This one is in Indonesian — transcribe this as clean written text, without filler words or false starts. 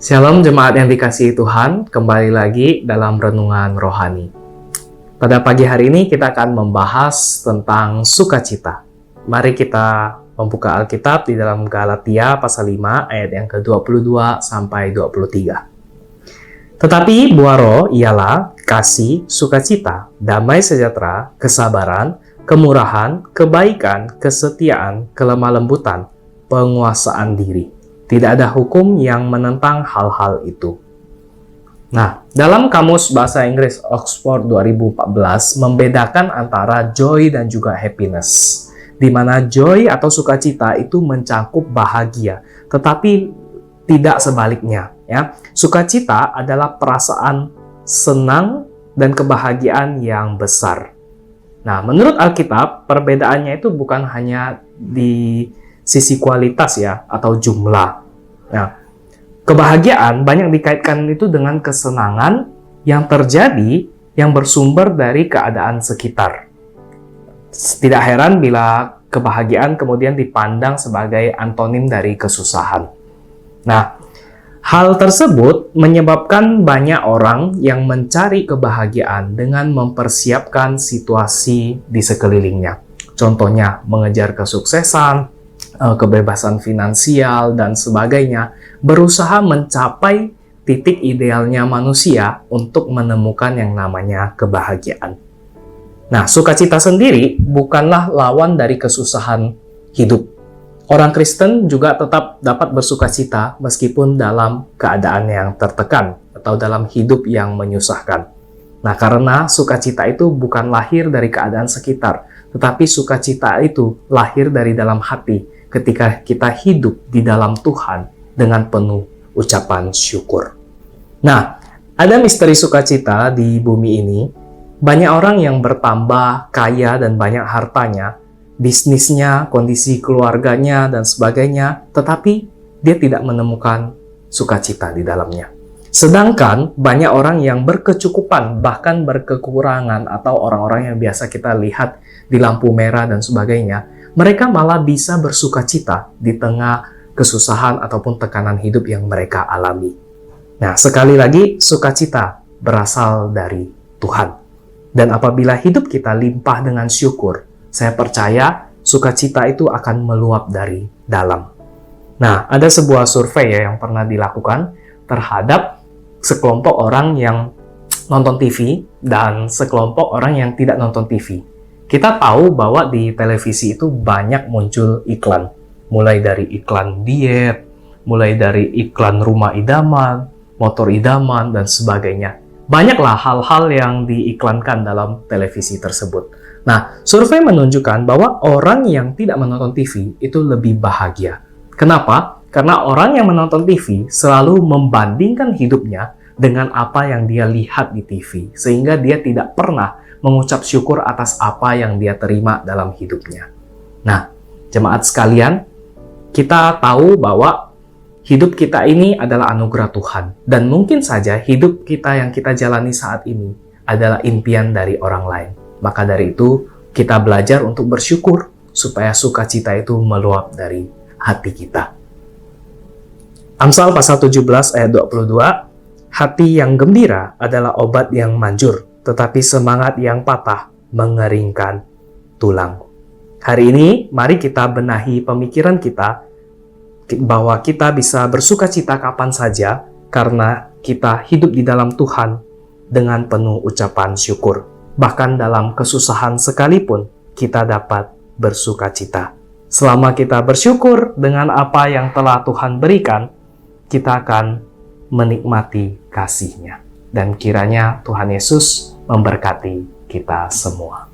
Shalom jemaat yang dikasihi Tuhan, kembali lagi dalam renungan rohani. Pada pagi hari ini kita akan membahas tentang sukacita. Mari kita membuka Alkitab di dalam Galatia pasal 5 ayat yang ke-22 sampai 23. Tetapi buah roh ialah kasih, sukacita, damai sejahtera, kesabaran, kemurahan, kebaikan, kesetiaan, kelemah lembutan, penguasaan diri. Tidak ada hukum yang menentang hal-hal itu. Nah, dalam Kamus Bahasa Inggris Oxford 2014 membedakan antara joy dan juga happiness, di mana joy atau sukacita itu mencakup bahagia, tetapi tidak sebaliknya. Ya, sukacita adalah perasaan senang dan kebahagiaan yang besar. Nah, menurut Alkitab, perbedaannya itu bukan hanya di sisi kualitas ya, atau jumlah. Nah, kebahagiaan banyak dikaitkan itu dengan kesenangan yang terjadi yang bersumber dari keadaan sekitar. Tidak heran bila kebahagiaan kemudian dipandang sebagai antonim dari kesusahan. Nah, hal tersebut menyebabkan banyak orang yang mencari kebahagiaan dengan mempersiapkan situasi di sekelilingnya. Contohnya, mengejar kesuksesan, kebebasan finansial, dan sebagainya, berusaha mencapai titik idealnya manusia untuk menemukan yang namanya kebahagiaan. Nah, sukacita sendiri bukanlah lawan dari kesusahan hidup. Orang Kristen juga tetap dapat bersukacita meskipun dalam keadaan yang tertekan atau dalam hidup yang menyusahkan. Nah, karena sukacita itu bukan lahir dari keadaan sekitar, tetapi sukacita itu lahir dari dalam hati ketika kita hidup di dalam Tuhan dengan penuh ucapan syukur. Nah, ada misteri sukacita di bumi ini. Banyak orang yang bertambah kaya dan banyak hartanya, bisnisnya, kondisi keluarganya, dan sebagainya, tetapi dia tidak menemukan sukacita di dalamnya. Sedangkan banyak orang yang berkecukupan, bahkan berkekurangan, atau orang-orang yang biasa kita lihat di lampu merah dan sebagainya, mereka malah bisa bersukacita di tengah kesusahan ataupun tekanan hidup yang mereka alami. Nah, sekali lagi, sukacita berasal dari Tuhan. Dan apabila hidup kita limpah dengan syukur, saya percaya sukacita itu akan meluap dari dalam. Nah, ada sebuah survei yang pernah dilakukan terhadap sekelompok orang yang nonton TV dan sekelompok orang yang tidak nonton TV. Kita tahu bahwa di televisi itu banyak muncul iklan. Mulai dari iklan diet, mulai dari iklan rumah idaman, motor idaman, dan sebagainya. Banyaklah hal-hal yang diiklankan dalam televisi tersebut. Nah, survei menunjukkan bahwa orang yang tidak menonton TV itu lebih bahagia. Kenapa? Karena orang yang menonton TV selalu membandingkan hidupnya dengan apa yang dia lihat di TV, sehingga dia tidak pernah mengucap syukur atas apa yang dia terima dalam hidupnya. Nah, jemaat sekalian, kita tahu bahwa hidup kita ini adalah anugerah Tuhan. Dan mungkin saja hidup kita yang kita jalani saat ini adalah impian dari orang lain. Maka dari itu, kita belajar untuk bersyukur supaya sukacita itu meluap dari hati kita. Amsal pasal 17 ayat 22, hati yang gembira adalah obat yang manjur, tetapi semangat yang patah mengeringkan tulang. Hari ini, mari kita benahi pemikiran kita bahwa kita bisa bersukacita kapan saja karena kita hidup di dalam Tuhan dengan penuh ucapan syukur. Bahkan dalam kesusahan sekalipun, kita dapat bersukacita. Selama kita bersyukur dengan apa yang telah Tuhan berikan, kita akan menikmati kasih-Nya. Dan kiranya Tuhan Yesus memberkati kita semua.